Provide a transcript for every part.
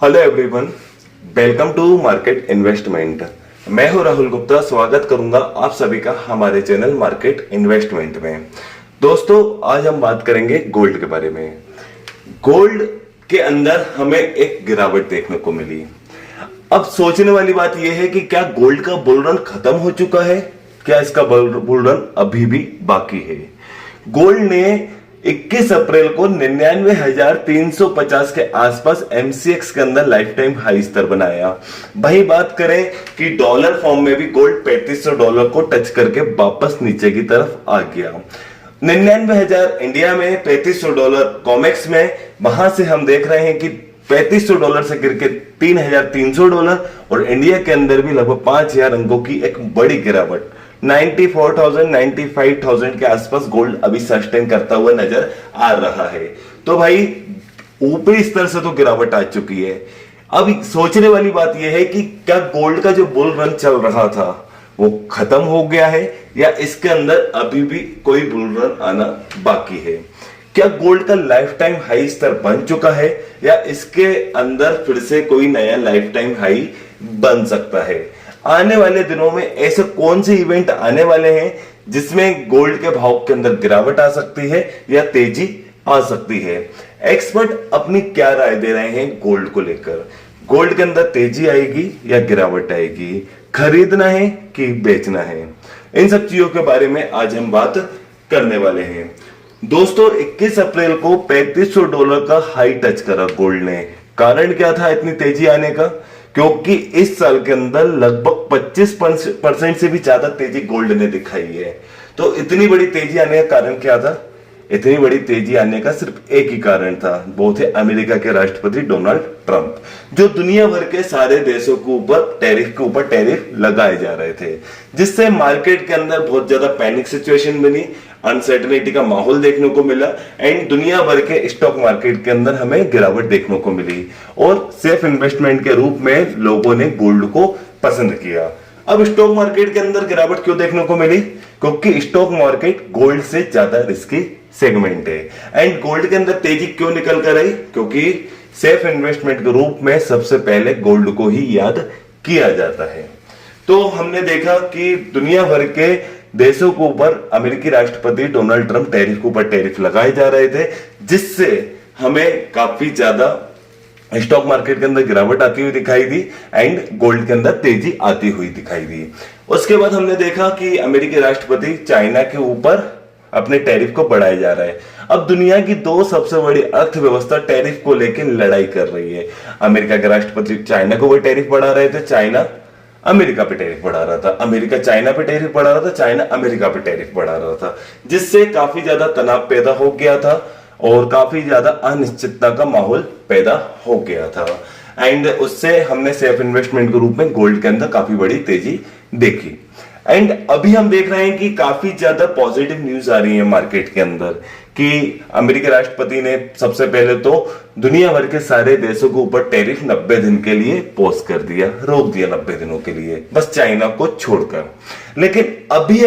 Hello everyone, welcome to market investment. मैं हूं राहुल गुप्ता। स्वागत करूंगा आप सभी का हमारे चैनल मार्केट इन्वेस्टमेंट में। दोस्तों, आज हम बात करेंगे गोल्ड के बारे में। गोल्ड के अंदर हमें एक गिरावट देखने को मिली। अब सोचने वाली बात यह है कि क्या गोल्ड का बुल रन खत्म हो चुका है, क्या इसका बुल रन अभी भी बाकी है। गोल्ड ने 21 अप्रैल को 99,350 के आसपास एमसीएक्स के अंदर लाइफ टाइम हाई स्तर बनाया। वही बात करें कि डॉलर फॉर्म में भी गोल्ड $3500 को टच करके वापस नीचे की तरफ आ गया। 99,000 इंडिया में, $3500 कॉमेक्स में। वहां से हम देख रहे हैं कि $3500 से गिर के $3,300 और इंडिया के अंदर भी लगभग 5,000 अंकों की एक बड़ी गिरावट। 94,000 95,000 के आसपास गोल्ड अभी सस्टेन करता हुआ नजर आ रहा है। तो भाई ऊपरी स्तर से तो गिरावट आ चुकी है। अब सोचने वाली बात यह है कि क्या गोल्ड का जो बुल रन चल रहा था वो खत्म हो गया है या इसके अंदर अभी भी कोई बुल रन आना बाकी है। क्या गोल्ड का लाइफ टाइम हाई स्तर बन चुका है या इसके अंदर फिर से कोई नया लाइफ टाइम हाई बन सकता है। आने वाले दिनों में ऐसे कौन से इवेंट आने वाले हैं जिसमें गोल्ड के भाव के अंदर गिरावट आ सकती है या तेजी आ सकती है। एक्सपर्ट अपनी क्या राय दे रहे हैं गोल्ड को लेकर। गोल्ड के अंदर तेजी आएगी या गिरावट आएगी, खरीदना है कि बेचना है, इन सब चीजों के बारे में आज हम बात करने वाले हैं। दोस्तों, 21 अप्रैल को $3500 का हाई टच करा गोल्ड ने। कारण क्या था इतनी तेजी आने का? क्योंकि इस साल के अंदर लगभग 25% से भी ज्यादा तेजी गोल्ड ने दिखाई है। तो इतनी बड़ी तेजी आने का कारण क्या था? इतनी बड़ी तेजी आने का सिर्फ एक ही कारण था, वो थे अमेरिका के राष्ट्रपति डोनाल्ड ट्रंप, जो दुनिया भर के सारे देशों के ऊपर टैरिफ लगाए जा रहे थे, जिससे मार्केट के अंदर बहुत ज्यादा पैनिक सिचुएशन बनी, अनसर्टेनिटी का माहौल देखने को मिला एंड दुनिया भर के स्टॉक मार्केट के अंदर हमें गिरावट देखने को मिली और सेफ इन्वेस्टमेंट के रूप में लोगों ने गोल्ड को पसंद किया। अब स्टॉक मार्केट के अंदर गिरावट क्यों देखने को मिली? क्योंकि स्टॉक मार्केट गोल्ड से ज्यादा रिस्की सेगमेंट है। एंड गोल्ड के अंदर तेजी क्यों निकल कर आई? क्योंकि सेफ इन्वेस्टमेंट के रूप में सबसे पहले गोल्ड को ही याद किया जाता है। तो हमने देखा कि दुनिया भर के देशों के ऊपर अमेरिकी राष्ट्रपति डोनाल्ड ट्रंप टैरिफ के ऊपर टैरिफ लगाए जा रहे थे, जिससे हमें काफी ज्यादा स्टॉक मार्केट के अंदर गिरावट आती हुई दिखाई दी एंड गोल्ड के अंदर तेजी आती हुई दिखाई दी। उसके बाद हमने देखा कि अमेरिकी राष्ट्रपति चाइना के ऊपर अपने टैरिफ को बढ़ाया जा रहा है। अब दुनिया की दो सबसे बड़ी अर्थव्यवस्था टैरिफ को लेकर लड़ाई कर रही है। अमेरिका के राष्ट्रपति चाइना को वो टैरिफ बढ़ा रहे थे, चाइना अमेरिका पे टैरिफ बढ़ा रहा था, अमेरिका चाइना पे टैरिफ बढ़ा रहा था, चाइना अमेरिका पे टैरिफ बढ़ा रहा था, जिससे काफी ज्यादा तनाव पैदा हो गया था और काफी ज्यादा अनिश्चितता का माहौल पैदा हो गया था। एंड उससे हमने सेफ इन्वेस्टमेंट के रूप में गोल्ड के अंदर काफी बड़ी तेजी देखी। एंड अभी हम देख रहे हैं कि काफी ज्यादा पॉजिटिव न्यूज आ रही है मार्केट के अंदर कि अमेरिकी राष्ट्रपति ने सबसे पहले तो दुनिया भर के सारे देशों के ऊपर टैरिफ 90 दिन के लिए पोस्ट कर दिया, रोक दिया 90 दिनों के लिए, बस चाइना को छोड़कर। लेकिन अभी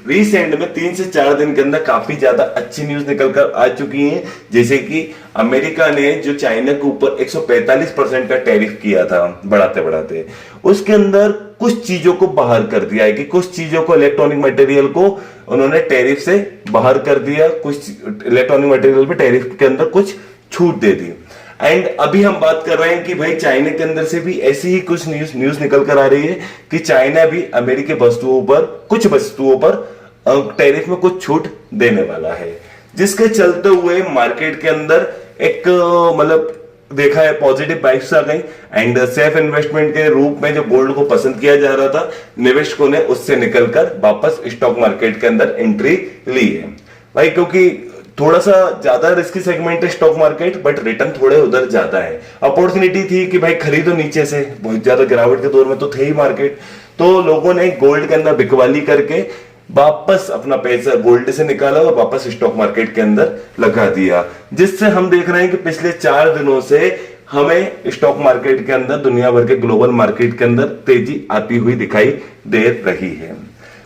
रिसेंट में 3 से 4 दिन के अंदर काफी ज्यादा अच्छी न्यूज निकल कर आ चुकी है। जैसे कि अमेरिका ने जो चाइना के ऊपर 145% का टैरिफ किया था बढ़ाते बढ़ाते, उसके अंदर कुछ चीजों को बाहर कर दिया है कि कुछ चीजों को, इलेक्ट्रॉनिक मटेरियल को उन्होंने टैरिफ से बाहर कर दिया, कुछ इलेक्ट्रॉनिक मटेरियल पे टैरिफ के अंदर कुछ छूट दे दी। एंड अभी हम बात कर रहे हैं कि भाई चाइना के अंदर से भी ऐसी ही कुछ न्यूज निकल कर आ रही है कि चाइना भी अमेरिकी कुछ वस्तुओं पर टैरिफ में कुछ छूट देने वाला है, जिसके चलते हुए मार्केट के अंदर एक मतलब देखा है पॉजिटिव वाइब्स आ गई एंड सेफ इन्वेस्टमेंट के रूप में जो गोल्ड को पसंद किया जा रहा था, निवेशकों ने उससे निकलकर वापस स्टॉक मार्केट के अंदर एंट्री ली है भाई। क्योंकि थोड़ा सा ज्यादा रिस्की सेगमेंट है स्टॉक मार्केट, बट रिटर्न थोड़े उधर ज्यादा है। अपॉर्चुनिटी थी कि भाई खरीदो नीचे से, बहुत ज्यादा गिरावट के दौर में तो थे ही मार्केट, तो लोगों ने गोल्ड के अंदर बिकवाली करके वापस अपना पैसा गोल्ड से निकाला और वापस स्टॉक मार्केट के अंदर लगा दिया, जिससे हम देख रहे हैं कि पिछले 4 दिनों से हमें स्टॉक मार्केट के अंदर, दुनिया भर के ग्लोबल मार्केट के अंदर तेजी आती हुई दिखाई दे रही है।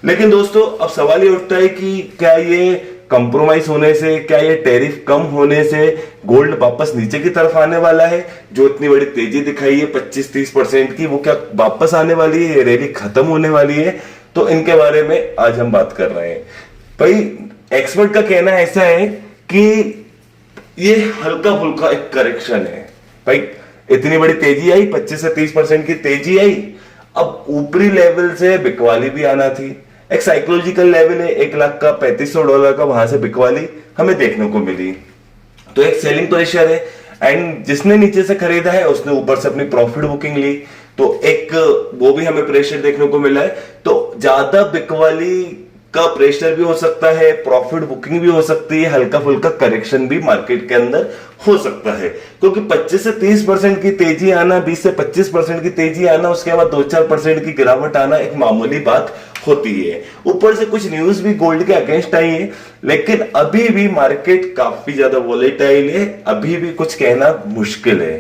लेकिन दोस्तों, अब सवाल ये उठता है कि क्या ये कंप्रोमाइज होने से, क्या ये टैरिफ कम होने से गोल्ड वापस नीचे की तरफ आने वाला है? जो इतनी बड़ी तेजी दिखाई है 25-30% की, वो क्या वापस आने वाली है? रैली खत्म होने वाली है? तो इनके बारे में आज हम बात कर रहे हैं। भाई एक्सपर्ट का कहना ऐसा है कि ये हल्का फुल्का एक करेक्शन है। भाई इतनी बड़ी तेजी आई, 25 से 30% की तेजी आई, अब ऊपरी लेवल से बिकवाली भी आना थी। एक साइकोलॉजिकल लेवल है, 1 लाख का $3500 का वहां से बिकवाली हमें देखने को मिली, तो एक सेलिंग प्रेशर है। एंड जिसने नीचे से खरीदा है उसने ऊपर से अपनी प्रॉफिट बुकिंग ली, तो एक वो भी हमें प्रेशर देखने को मिला है। तो ज्यादा बिकवाली का प्रेशर भी हो सकता है, प्रॉफिट बुकिंग भी हो सकती है, हल्का फुल्का करेक्शन भी मार्केट के अंदर हो सकता है। क्योंकि 25 से 30% की तेजी आना, 20 से 25% की तेजी आना, उसके बाद 2-4% की गिरावट आना एक मामूली बात होती है। ऊपर से कुछ न्यूज भी गोल्ड के अगेंस्ट आई है, लेकिन अभी भी मार्केट काफी ज्यादा वोलेटाइल है, अभी भी कुछ कहना मुश्किल है।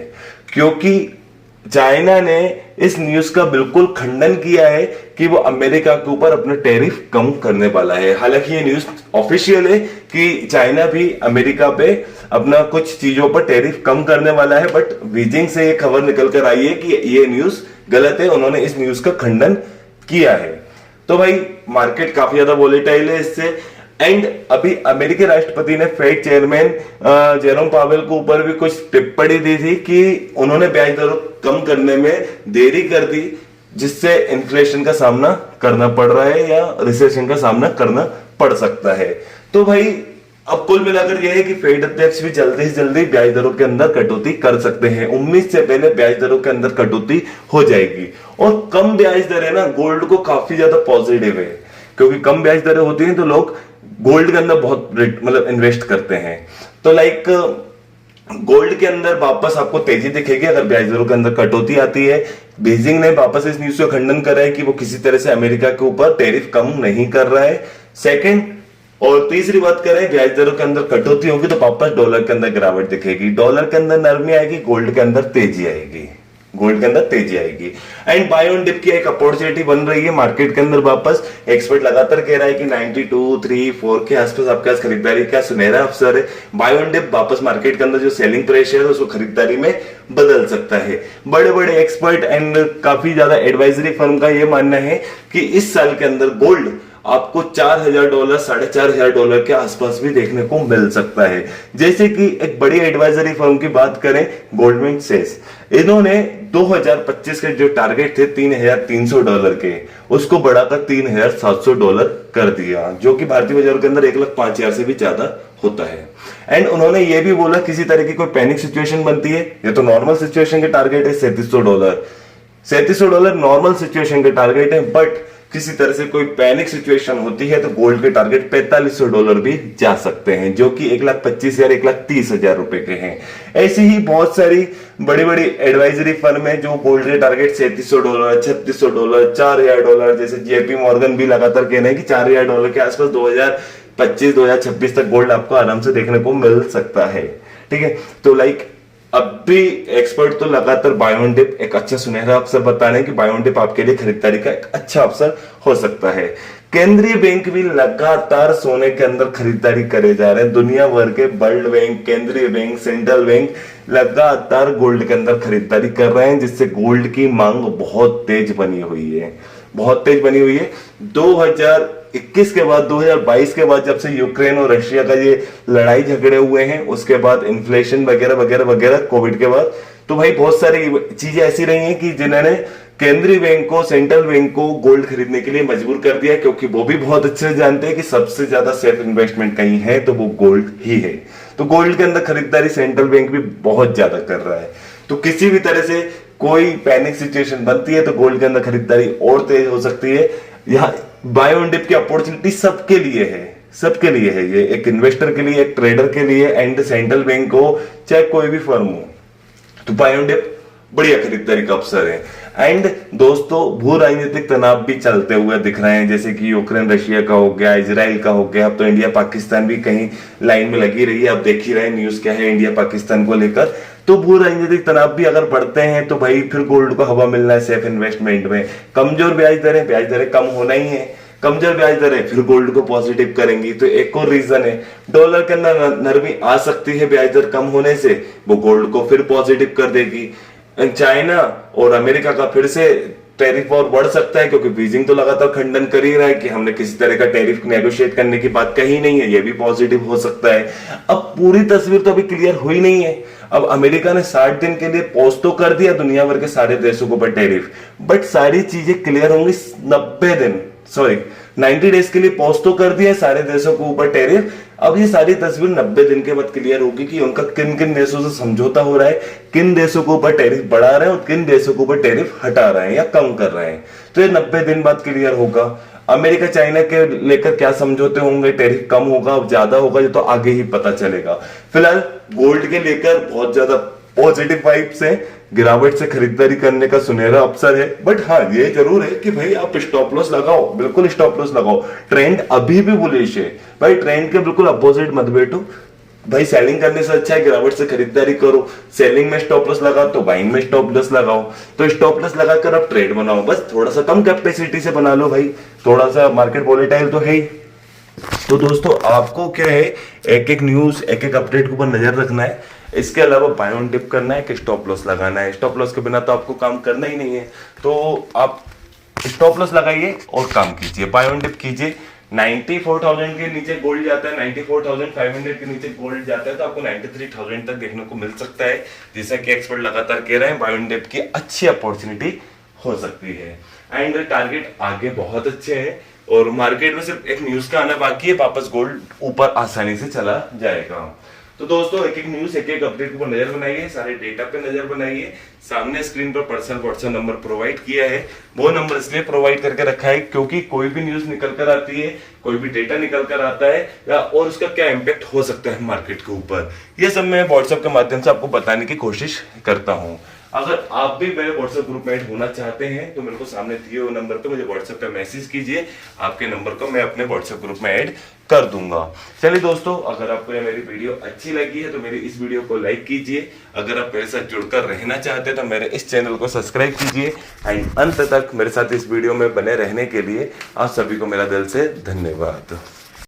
क्योंकि चाइना ने इस न्यूज का बिल्कुल खंडन किया है कि वो अमेरिका के ऊपर अपना टैरिफ कम करने वाला है। हालांकि ये न्यूज ऑफिशियल है कि चाइना भी अमेरिका पे अपना कुछ चीजों पर टैरिफ कम करने वाला है, बट बीजिंग से ये खबर निकल कर आई है कि ये न्यूज गलत है, उन्होंने इस न्यूज का खंडन किया है। तो भाई मार्केट काफी ज्यादा वोलेटाइल है इससे। एंड अभी अमेरिकी राष्ट्रपति ने फेड चेयरमैन जेरोम पावेल के ऊपर भी कुछ टिप्पणी दी थी कि उन्होंने ब्याज दर कम करने में देरी कर दी, जिससे इन्फ्लेशन का सामना करना पड़ रहा है या रिसेशन का सामना करना पड़ सकता है। तो भाई अब कुल मिलाकर यह है कि फेड अध्यक्ष भी जल्दी से जल्दी ब्याज दरों के अंदर कटौती कर सकते हैं। 19 से पहले ब्याज दरों के अंदर कटौती हो जाएगी। और कम ब्याज दरें ना गोल्ड को काफी ज्यादा पॉजिटिव है, क्योंकि कम ब्याज दरें होती हैं तो लोग गोल्ड के अंदर बहुत मतलब इन्वेस्ट करते हैं। तो लाइक गोल्ड के अंदर वापस आपको तेजी दिखेगी अगर ब्याज दरों के अंदर कटौती आती है। बीजिंग ने वापस इस न्यूज का खंडन करा है कि वो किसी तरह से अमेरिका के ऊपर टैरिफ कम नहीं कर रहा है। सेकंड और तीसरी बात करें, ब्याज दरों के अंदर कटौती होगी तो वापस डॉलर के अंदर गिरावट दिखेगी, डॉलर के अंदर नरमी आएगी, गोल्ड के अंदर तेजी आएगी, गोल्ड के अंदर तेजी आएगी। एंड बाय ऑन डिप की एक अपॉर्चुनिटी बन रही है मार्केट के अंदर वापस। एक्सपर्ट लगातार कह रहा है कि 92, 3, 4 के आसपास आपके पास खरीदारी का सुनहरा अवसर है। बाय ऑन डिप वापस मार्केट के अंदर जो सेलिंग प्रेशर है उसको खरीदारी में बदल सकता है। बड़े बड़े एक्सपर्ट एंड काफी ज्यादा एडवाइजरी फर्म का यह मानना है कि इस साल के अंदर गोल्ड आपको $4000, $4500 के आसपास भी देखने को मिल सकता है। जैसे कि एक बड़ी एडवाइजरी फर्म की बात करें, गोल्डमैन सैक्स, इन्होंने 2025 के जो टारगेट थे $3300 के, उसको बढ़ाकर $3700 कर दिया, जो कि भारतीय बाजार के अंदर 1,05,000 से भी ज्यादा होता है। एंड उन्होंने ये भी बोला किसी तरह की कोई पैनिक सिचुएशन बनती है, ये तो नॉर्मल सिचुएशन के टारगेट है $3700, $3700 नॉर्मल सिचुएशन के टारगेट है, बट किसी तरह से कोई पैनिक सिचुएशन होती है तो गोल्ड के टारगेट $4500 भी जा सकते हैं, जो कि 1,25,000 1,30,000 रुपए के हैं। ऐसी ही बहुत सारी बड़ी बड़ी एडवाइजरी फर्म है जो गोल्ड के टारगेट $3700, $3600, $4000, जैसे जेपी मॉर्गन भी लगातार कह रहे हैं कि $4000 के आसपास 2025-2026 तक गोल्ड आपको आराम से देखने को मिल सकता है। ठीक है, तो लाइक अब भी एक्सपर्ट तो लगातार बाय ऑन डिप एक अच्छा सुनहरा अवसर बता रहे हैं कि बाय ऑन डिप आपके लिए खरीदारी का एक अच्छा अवसर हो सकता है। केंद्रीय बैंक भी लगातार सोने के अंदर खरीदारी करे जा रहे हैं। दुनिया भर के वर्ल्ड बैंक, केंद्रीय बैंक, सेंट्रल बैंक लगातार गोल्ड के अंदर खरीदारी कर रहे हैं, जिससे गोल्ड की मांग बहुत तेज बनी हुई है, बहुत तेज बनी हुई है। 2021 के बाद, 2022 के बाद, जब से यूक्रेन और रशिया का ये लड़ाई झगड़े हुए हैं, उसके बाद इन्फ्लेशन वगैरह वगैरह वगैरह, कोविड के बाद, तो भाई बहुत सारी चीजें ऐसी रही हैं कि जिन्होंने केंद्रीय बैंक को, सेंट्रल बैंक को गोल्ड खरीदने के लिए मजबूर कर दिया, क्योंकि वो भी बहुत अच्छे से जानते हैं कि सबसे ज्यादा सेफ इन्वेस्टमेंट कहीं है तो वो गोल्ड ही है। तो गोल्ड के अंदर खरीदारी सेंट्रल बैंक भी बहुत ज्यादा कर रहा है। तो किसी भी तरह से कोई पैनिक सिचुएशन बनती है तो गोल्ड के अंदर खरीदारी और तेज हो सकती है। यहाँ बाय ऑन डिप की अपॉर्चुनिटी सबके लिए है, सबके लिए है, ये एक इन्वेस्टर के लिए, एक ट्रेडर के लिए, एंड सेंट्रल बैंक हो चाहे कोई भी फर्म हो, तो बाय ऑन डिप बढ़िया खरीदारी का अवसर है। एंड दोस्तों, भू राजनीतिक तनाव भी चलते हुए दिख रहे हैं, जैसे कि यूक्रेन रशिया का हो गया, इजराइल का हो गया, अब तो इंडिया पाकिस्तान भी कहीं लाइन में लगी रही है। अब देख ही रहे हैं न्यूज क्या है इंडिया पाकिस्तान को लेकर। तो भू राजनीतिक तनाव भी अगर बढ़ते हैं तो भाई फिर गोल्ड को हवा मिलना है सेफ इन्वेस्टमेंट में। कमजोर ब्याज दरें कम होना ही है, कमजोर ब्याज दरें फिर गोल्ड को पॉजिटिव करेंगी। तो एक और रीजन है, डॉलर के अंदर नरमी आ सकती है ब्याज दर कम होने से, वो गोल्ड को फिर पॉजिटिव कर देगी। चाइना और अमेरिका का फिर से टैरिफ और बढ़ सकता है, क्योंकि बीजिंग तो लगातार खंडन कर ही रहा है कि हमने किसी तरह का टैरिफ नेगोशिएट करने की बात कही नहीं है, ये भी पॉजिटिव हो सकता है। अब पूरी तस्वीर तो अभी क्लियर हुई नहीं है। अब अमेरिका ने 60 दिन के लिए पोस्ट तो कर दिया दुनिया भर के सारे देशों को ऊपर टैरिफ, बट सारी चीजें क्लियर होंगी 90 दिन, सॉरी 90 डेज के लिए पोस्ट तो कर दिया सारे देशों को ऊपर टैरिफ। अब ये सारी तस्वीर 90 दिन के बाद क्लियर होगी कि उनका किन किन देशों से समझौता हो रहा है, किन देशों के ऊपर टैरिफ बढ़ा रहे हैं और किन देशों के ऊपर टैरिफ हटा रहे हैं या कम कर रहे हैं। तो ये 90 दिन बाद क्लियर होगा। अमेरिका चाइना के लेकर क्या समझौते होंगे, टैरिफ कम होगा ज्यादा होगा, ये तो आगे ही पता चलेगा। फिलहाल गोल्ड के लेकर बहुत ज्यादा पॉजिटिव वाइब्स है, गिरावट से खरीदारी करने का सुनहरा अवसर है। बट हाँ ये जरूर है कि भाई आप स्टॉप लॉस लगाओ, बिल्कुल स्टॉप लॉस लगाओ। ट्रेंड अभी भी बुलिश है भाई, ट्रेंड के बिल्कुल अपोजिट मत बैठो भाई। सेलिंग करने से अच्छा है गिरावट से खरीदारी करो। सेलिंग में स्टॉप लॉस लगाओ तो बाइंग में स्टॉप लॉस लगाओ। तो स्टॉप लॉस लगाकर आप ट्रेड बनाओ, बस थोड़ा सा कम कैपेसिटी से बना लो भाई, थोड़ा सा मार्केट वोलेटाइल तो है ही। तो दोस्तों आपको क्या है, एक एक न्यूज एक एक अपडेट के ऊपर नजर रखना है। इसके अलावा बाय ऑन डिप करना है कि स्टॉप लॉस लगाना है। स्टॉप लॉस के बिना तो आपको काम करना ही नहीं है, तो आप स्टॉप लॉस लगाइए और काम कीजिए, बाय ऑन डिप कीजिए। 94,000 के नीचे गोल्ड जाता है, 94,500 के नीचे गोल्ड जाता है तो आपको 93,000 तक देखने को मिल सकता है। जैसा कि एक्सपर्ट लगातार कह रहे हैं, बाय ऑन डिप की अच्छी अपॉर्चुनिटी हो सकती है। एंड टारगेट आगे बहुत अच्छे हैं और मार्केट में सिर्फ एक न्यूज का आना बाकी है, वापस गोल्ड ऊपर आसानी से चला जाएगा। तो दोस्तों एक एक न्यूज एक एक अपडेट पर नजर बनाइए, सारे डेटा पे नजर बनाइए। सामने स्क्रीन पर पर्सनल व्हाट्सएप नंबर प्रोवाइड किया है, वो नंबर इसलिए प्रोवाइड करके रखा है क्योंकि कोई भी न्यूज निकल कर आती है, कोई भी डेटा निकल कर आता है या और उसका क्या इम्पैक्ट हो सकता है मार्केट के ऊपर, ये सब मैं व्हाट्सएप के माध्यम से आपको बताने की कोशिश करता हूँ। अगर आप भी मेरे व्हाट्सएप ग्रुप में ऐड होना चाहते हैं तो मेरे को सामने दिए हुए नंबर पे मुझे व्हाट्सएप पे मैसेज कीजिए, आपके नंबर को मैं अपने व्हाट्सएप ग्रुप में ऐड कर दूंगा। चलिए दोस्तों, अगर आपको ये मेरी वीडियो अच्छी लगी है तो मेरी इस वीडियो को लाइक कीजिए। अगर आप मेरे साथ जुड़कर रहना चाहते हैं तो मेरे इस चैनल को सब्सक्राइब कीजिए। एंड अंत तक मेरे साथ इस वीडियो में बने रहने के लिए आप सभी को मेरा दिल से धन्यवाद।